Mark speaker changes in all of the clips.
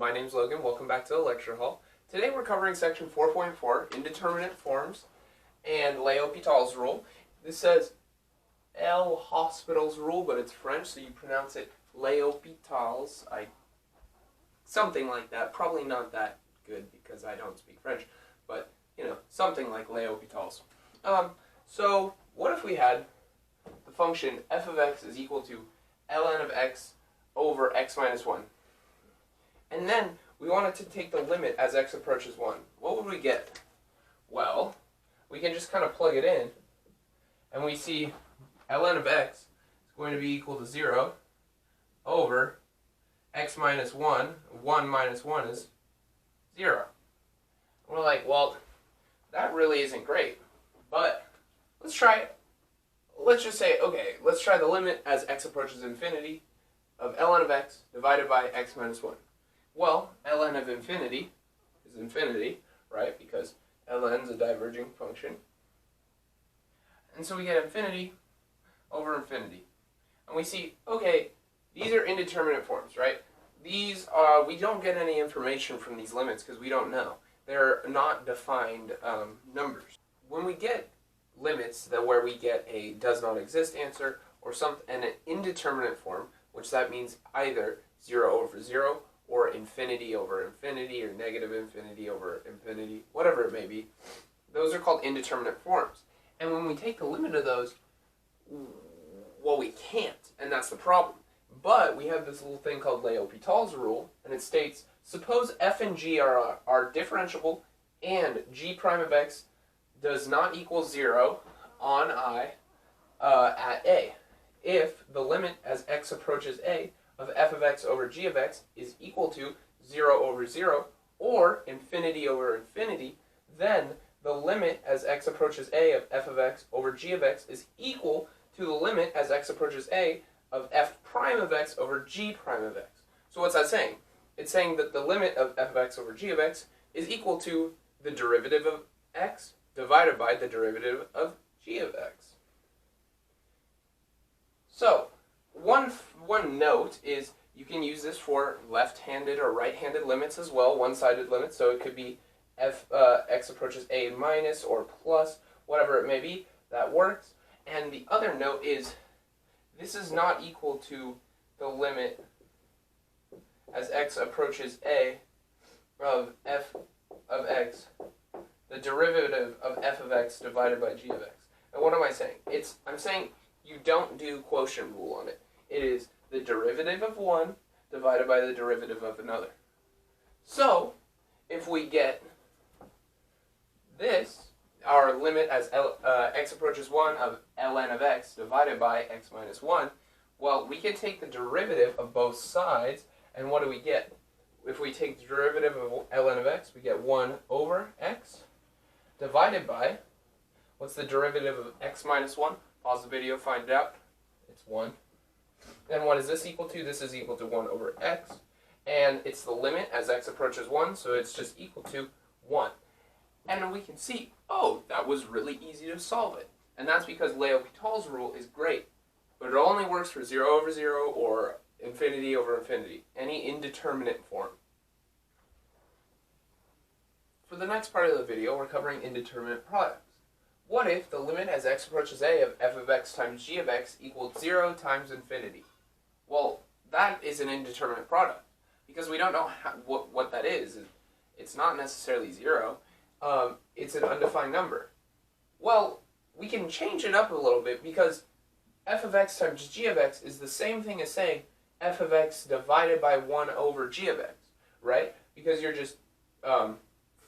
Speaker 1: My name's Logan. Welcome back to the lecture hall. Today we're covering section 4.4, Indeterminate Forms and Leopital's rule. This says L'Hospital's rule, but it's French, so you pronounce it Leopital's. Something like that. Probably not that good because I don't speak French, but you know, something like Leopital's. So what if we had the function f of x is equal to ln of x over x minus 1? And then we wanted to take the limit as x approaches 1. What would we get? Well, we can just kind of plug it in, and we see ln of x is going to be equal to 0 over x minus 1. 1 minus 1 is 0. And we're like, well, that really isn't great, but let's try it. Let's just say, okay, let's try the limit as x approaches infinity of ln of x divided by x minus 1. Well, ln of infinity is infinity, right? Because ln is a diverging function. And so we get infinity over infinity. And we see, okay, these are indeterminate forms, right? These we don't get any information from these limits because we don't know. They're not defined numbers. When we get limits where we get a does not exist answer or an indeterminate form, which that means either 0 over 0 or infinity over infinity or negative infinity over infinity, whatever it may be, those are called indeterminate forms. And when we take the limit of those, well, we can't, and that's the problem. But we have this little thing called Leopital's rule, and it states, suppose f and g are differentiable and g prime of x does not equal 0 on I at a. If the limit as x approaches a of f of x over g of x is equal to 0 over 0 or infinity over infinity, then the limit as x approaches a of f of x over g of x is equal to the limit as x approaches a of f prime of x over g prime of x. So what's that saying? It's saying that the limit of f of x over g of x is equal to the derivative of x divided by the derivative of g of x. So, one note is you can use this for left-handed or right-handed limits as well, one-sided limits, so it could be x approaches a minus or plus, whatever it may be, that works. And the other note is this is not equal to the limit as x approaches a of f of x, the derivative of f of x divided by g of x. And what am I saying? I'm saying you don't do quotient rule on it. It is the derivative of one divided by the derivative of another. So, if we get this, our limit as x approaches 1 of ln of x divided by x minus 1, well, we can take the derivative of both sides, and what do we get? If we take the derivative of ln of x, we get 1 over x divided by, what's the derivative of x minus 1? Pause the video, find it out. It's 1. Then what is this equal to? This is equal to 1 over x. And it's the limit as x approaches 1, so it's just equal to 1. And we can see, oh, that was really easy to solve it. And that's because Leopital's rule is great. But it only works for 0 over 0 or infinity over infinity, any indeterminate form. For the next part of the video, we're covering indeterminate products. What if the limit as x approaches a of f of x times g of x equals 0 times infinity? Well, that is an indeterminate product, because we don't know what that is. It's not necessarily 0. It's an undefined number. Well, we can change it up a little bit, because f of x times g of x is the same thing as saying f of x divided by 1 over g of x, right? Because you're just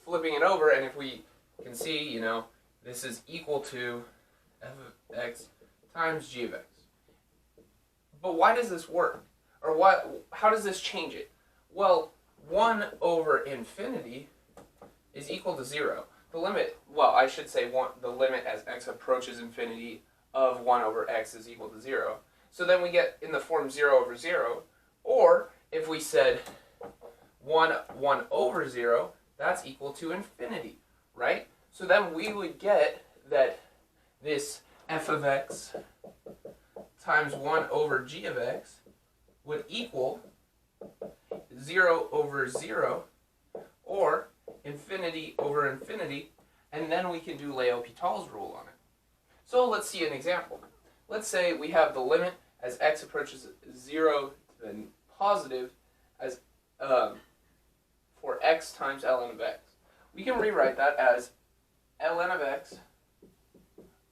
Speaker 1: flipping it over, and if we can see, you know, this is equal to f of x times g of x. But why does this work? Or how does this change it? Well, 1 over infinity is equal to 0. The limit, well, I should say the limit as x approaches infinity of 1 over x is equal to 0. So then we get in the form 0 over 0, or if we said 1 over 0, that's equal to infinity, right? So then we would get that this f of x times 1 over g of x would equal 0 over 0, or infinity over infinity, and then we can do Leopital's rule on it. So let's see an example. Let's say we have the limit as x approaches 0 to the positive as for x times ln of x. We can rewrite that as ln of x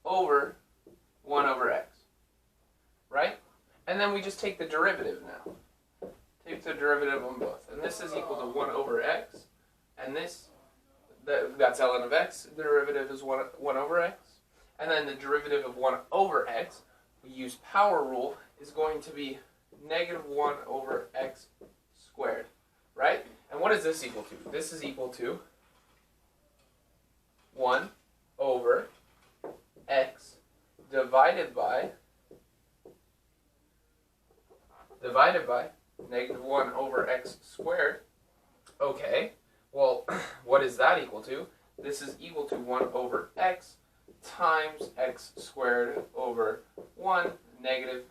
Speaker 1: over 1 over x, right? And then we just take the derivative now. Take the derivative on both. And this is equal to 1 over x, and that's ln of x. The derivative is 1 over x. And then the derivative of 1 over x, we use power rule, is going to be negative 1 over x squared, right? And what is this equal to? This is equal to 1 over x divided by negative 1 over x squared. Okay, well, what is that equal to? This is equal to 1 over x times x squared over 1 negative,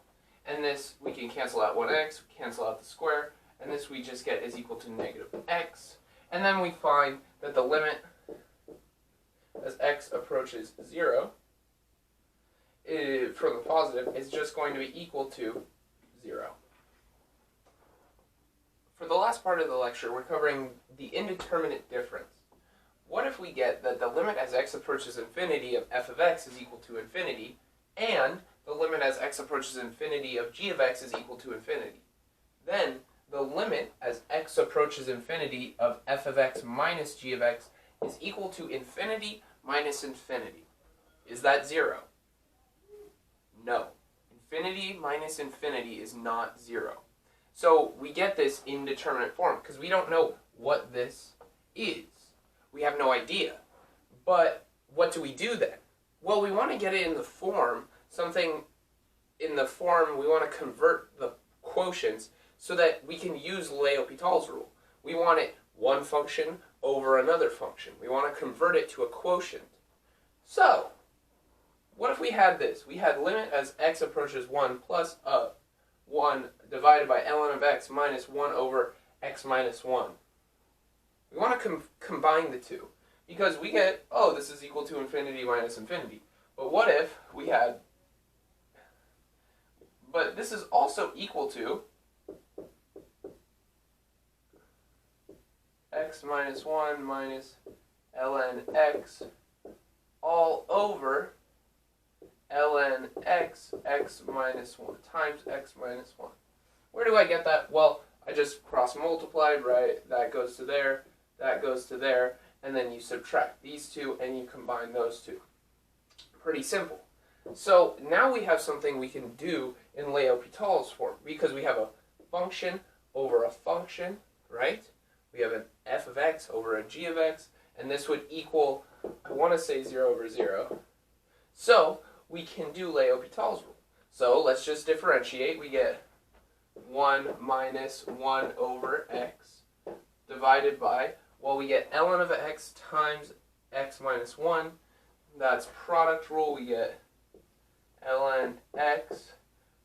Speaker 1: and this we can cancel out 1x, cancel out the square, and this we just get is equal to negative x. And then we find that the limit as x approaches 0 from the positive is just going to be equal to 0. For the last part of the lecture, we're covering the indeterminate difference. What if we get that the limit as x approaches infinity of f of x is equal to infinity, and the limit as x approaches infinity of g of x is equal to infinity? Then the limit as x approaches infinity of f of x minus g of x is equal to infinity minus infinity. Is that 0? No. Infinity minus infinity is not 0. So we get this indeterminate form because we don't know what this is. We have no idea. But what do we do then? Well, we want to get it in the form, something in the form, we want to convert the quotients so that we can use Leopital's rule. We want it one function over another function. We want to convert it to a quotient. So, what if we had this? We had limit as x approaches 1 plus 1 divided by ln of x minus 1 over x minus 1. We want to combine the two, because we get, oh, this is equal to infinity minus infinity. But what if we had, but this is also equal to x minus 1 minus ln x all over ln x, x minus 1 times x minus 1. Where do I get that? Well, I just cross multiplied, right? That goes to there, that goes to there, and then you subtract these two and you combine those two. Pretty simple. So now we have something we can do in Leopital's form, because we have a function over a function, right? We have an f of x over a g of x, and this would equal, I want to say 0 over 0. So we can do Leopital's rule. So let's just differentiate. We get 1 minus 1 over x divided by, well, we get ln of x times x minus 1. That's product rule. We get ln x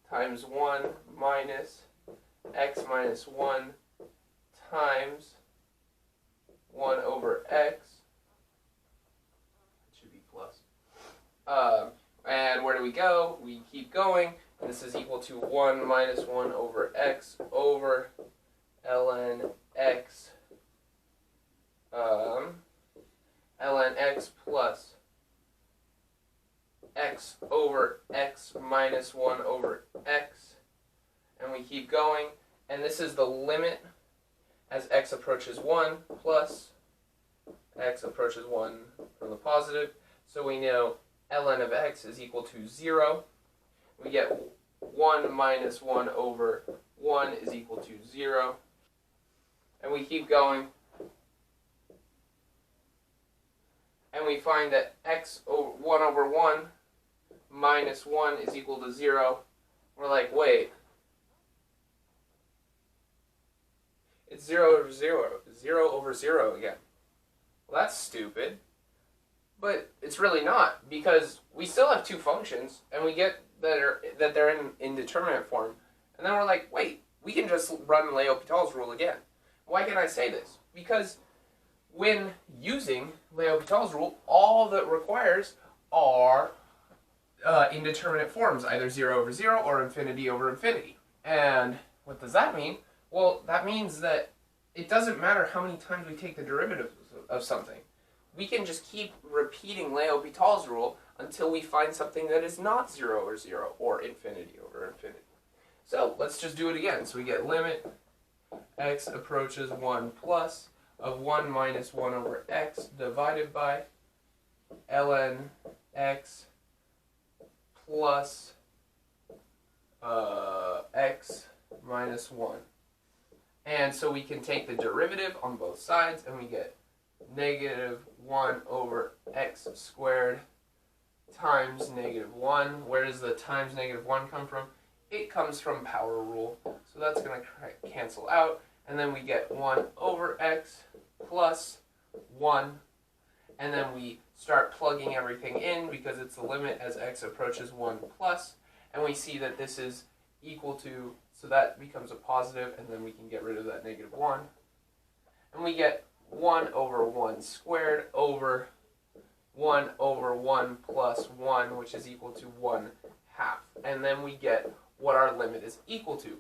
Speaker 1: times 1 minus x minus 1 times 1 over x. It should be plus. And where do we go? We keep going. This is equal to 1 minus 1 over x over ln x ln x plus x over x minus 1 over x, and we keep going, and this is the limit as x approaches 1 plus x approaches 1 from the positive, so we know ln of x is equal to 0. We get 1 minus 1 over 1 is equal to 0, and we keep going, and we find that x over 1 over 1 minus 1 is equal to 0. We're like, wait, it's 0 over 0, 0 over 0 again. Well, that's stupid. But it's really not, because we still have two functions, and we get that they're in indeterminate form. And then we're like, wait, we can just run Leopital's rule again. Why can I say this? Because when using Leopital's rule, all that requires are indeterminate forms, either 0 over 0 or infinity over infinity. And what does that mean? Well, that means that it doesn't matter how many times we take the derivative of something. We can just keep repeating Leopital's rule until we find something that is not 0 over 0 or infinity over infinity. So let's just do it again. So we get limit x approaches 1 plus of 1 minus 1 over x divided by ln x plus x minus 1. And so we can take the derivative on both sides and we get negative 1 over x squared times negative 1. Where does the times negative 1 come from? It comes from power rule. So that's going to cancel out. And then we get 1 over x plus 1. And then we start plugging everything in because it's the limit as x approaches 1 plus. And we see that this is equal to, so that becomes a positive, and then we can get rid of that negative 1. And we get 1 over 1 squared over 1 over 1 plus 1, which is equal to 1 half. And then we get what our limit is equal to.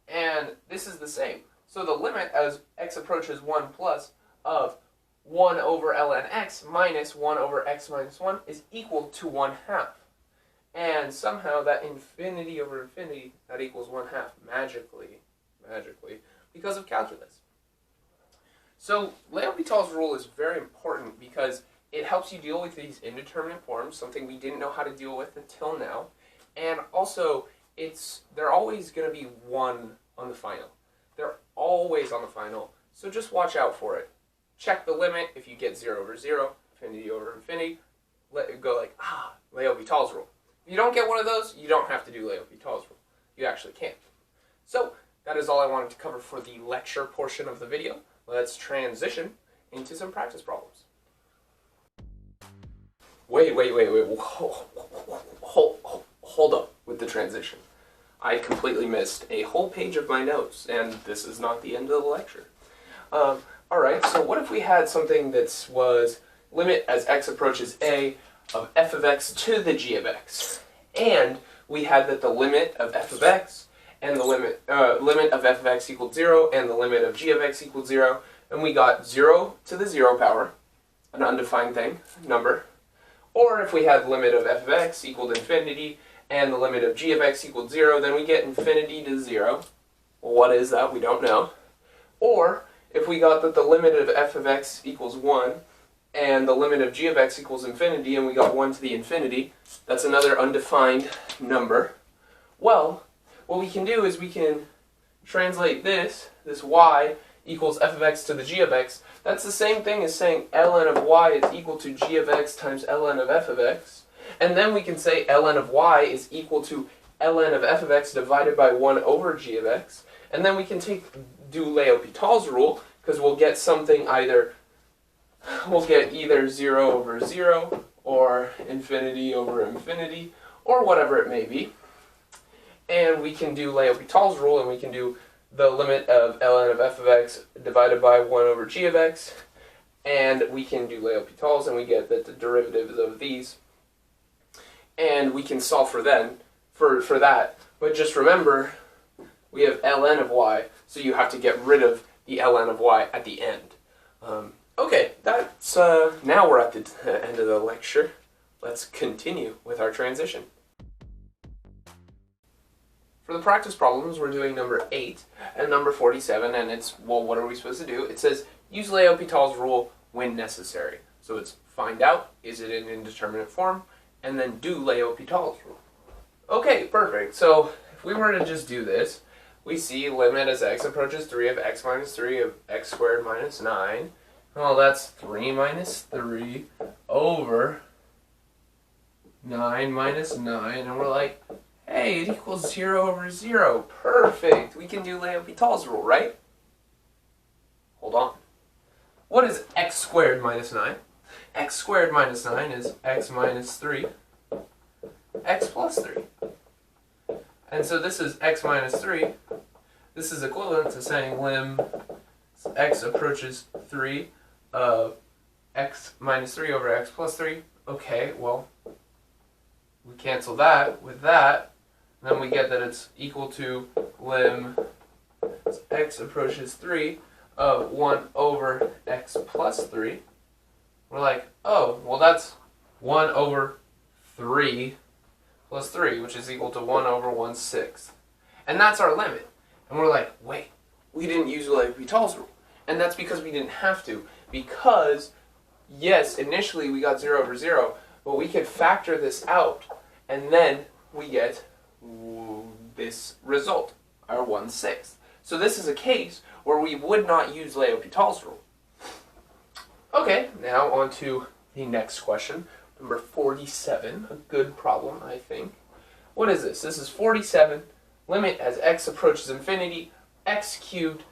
Speaker 1: And this is the same. So the limit as x approaches 1 plus of 1 over ln x minus 1 over x minus 1 is equal to 1 half. And somehow that infinity over infinity, that equals 1 half magically, because of calculus. So Leopital's rule is very important because it helps you deal with these indeterminate forms, something we didn't know how to deal with until now. And also, they're always going to be 1 on the final. They're always on the final, so just watch out for it. Check the limit. If you get 0 over 0, infinity over infinity, let it go like, Leopital's rule. If you don't get one of those, you don't have to do Leopital's rule. You actually can't. So, that is all I wanted to cover for the lecture portion of the video. Let's transition into some practice problems. Wait. Hold up with the transition. I completely missed a whole page of my notes, and this is not the end of the lecture. Alright, so what if we had something that was limit as x approaches a of f of x to the g of x, and we had that the limit of f of x and the limit of f of x equaled 0 and the limit of g of x equaled 0, and we got 0 to the 0 power, an undefined thing, number. Or if we had limit of f of x equaled infinity and the limit of g of x equaled 0, then we get infinity to 0. Well, what is that? We don't know. Or if we got that the limit of f of x equals 1 and the limit of g of x equals infinity, and we got 1 to the infinity, that's another undefined number. Well, what we can do is we can translate this y equals f of x to the g of x. That's the same thing as saying ln of y is equal to g of x times ln of f of x. And then we can say ln of y is equal to ln of f of x divided by 1 over g of x. And then we can do Leopital's rule, because we'll get something either 0 over 0 or infinity over infinity or whatever it may be. And we can do Leopital's rule, and we can do the limit of ln of f of x divided by 1 over g of x, and we can do Leopital's, and we get that the derivative is of these, and we can solve for that. But just remember, we have ln of y, so you have to get rid of the ln of y at the end. Okay, that's now we're at the end of the lecture. Let's continue with our transition. For the practice problems, we're doing number 8 and number 47, and it's, well, what are we supposed to do? It says, use Leopital's rule when necessary. So it's find out, is it an indeterminate form, and then do Leopital's rule. Okay, perfect. So if we were to just do this, we see limit as x approaches 3 of x minus 3 of x squared minus 9. Well, that's 3 minus 3 over 9 minus 9, and we're like, hey, it equals 0 over 0. Perfect. We can do Leopital's rule, right? Hold on. What is x squared minus 9? X squared minus 9 is x minus 3, x plus 3. And so this is x minus 3. This is equivalent to saying lim So x approaches 3 of x minus 3 over x plus 3. Okay, well, we cancel that with that. Then we get that it's equal to lim x approaches 3 of 1 over x plus 3. We're like, oh, well that's 1 over 3 plus 3, which is equal to 1 over 1/6. And that's our limit. And we're like, wait, we didn't use Leopital's rule. And that's because we didn't have to. Because, yes, initially we got 0 over 0, but we could factor this out, and then we get this result, our 1/6. So this is a case where we would not use Leopital's rule. Okay, now on to the next question, number 47, a good problem, I think. What is this? This is 47, limit as x approaches infinity, x cubed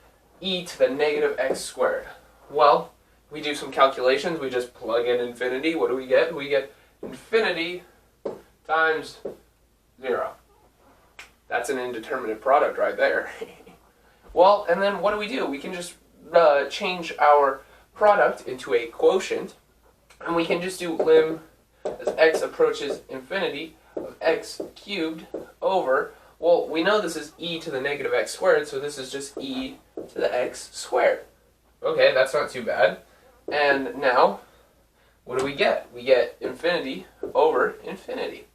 Speaker 1: e to the negative x squared. Well, we do some calculations, we just plug in infinity, what do we get? We get infinity times 0. That's an indeterminate product right there. Well, and then what do? We can just change our product into a quotient, and we can just do lim as x approaches infinity of x cubed over, well, we know this is e to the negative x squared, so this is just e to the x squared. Okay, that's not too bad. And now, what do we get? We get infinity over infinity.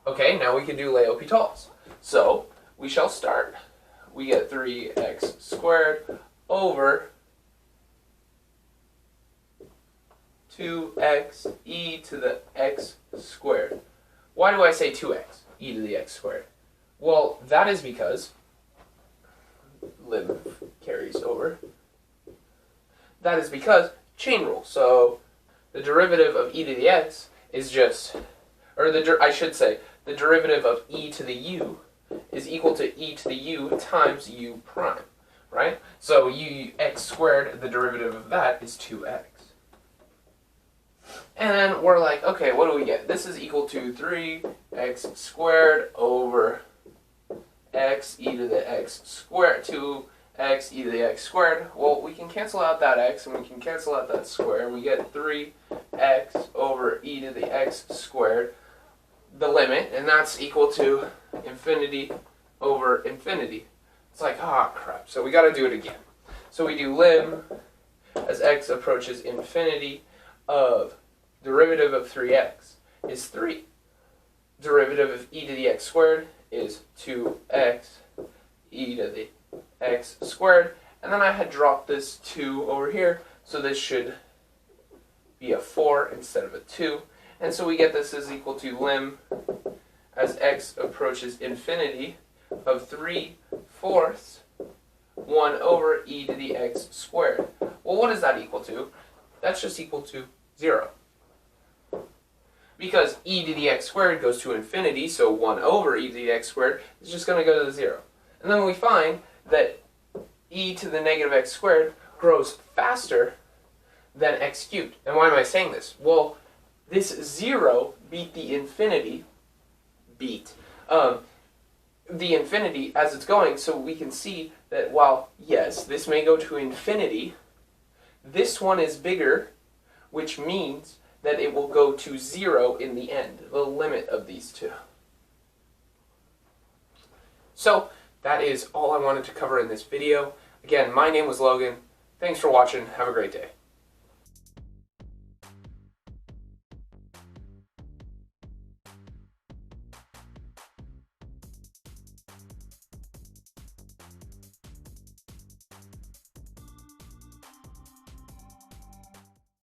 Speaker 1: Okay, now we can do Leopital's. So, we shall start. We get 3x squared over 2x e to the x squared. Why do I say 2x e to the x squared? Well, that is because lim carries over. That is because chain rule. So the derivative of e to the x is just, or I should say, the derivative of e to the u is equal to e to the u times u prime, right? So x squared, the derivative of that is 2x. And then we're like, okay, what do we get? This is equal to 3x squared over x e to the x squared, 2x e to the x squared. Well, we can cancel out that x and we can cancel out that square. We get 3x over e to the x squared, the limit, and that's equal to infinity over infinity. It's like, ah, crap. So we got to do it again. So we do lim as x approaches infinity of derivative of 3x is 3. Derivative of e to the x squared is 2x e to the x squared. And then I had dropped this 2 over here, so this should be a 4 instead of a 2. And so we get this is equal to lim as x approaches infinity of 3/4 1 over e to the x squared. Well, what is that equal to? That's just equal to 0. Because e to the x squared goes to infinity, so 1 over e to the x squared is just going to go to 0. And then we find that e to the negative x squared grows faster than x cubed. And why am I saying this? Well, this 0 beat the infinity, the infinity as it's going, so we can see that while, yes, this may go to infinity, this one is bigger, which means that it will go to 0 in the end, the limit of these two. So, that is all I wanted to cover in this video. Again, my name was Logan. Thanks for watching. Have a great day.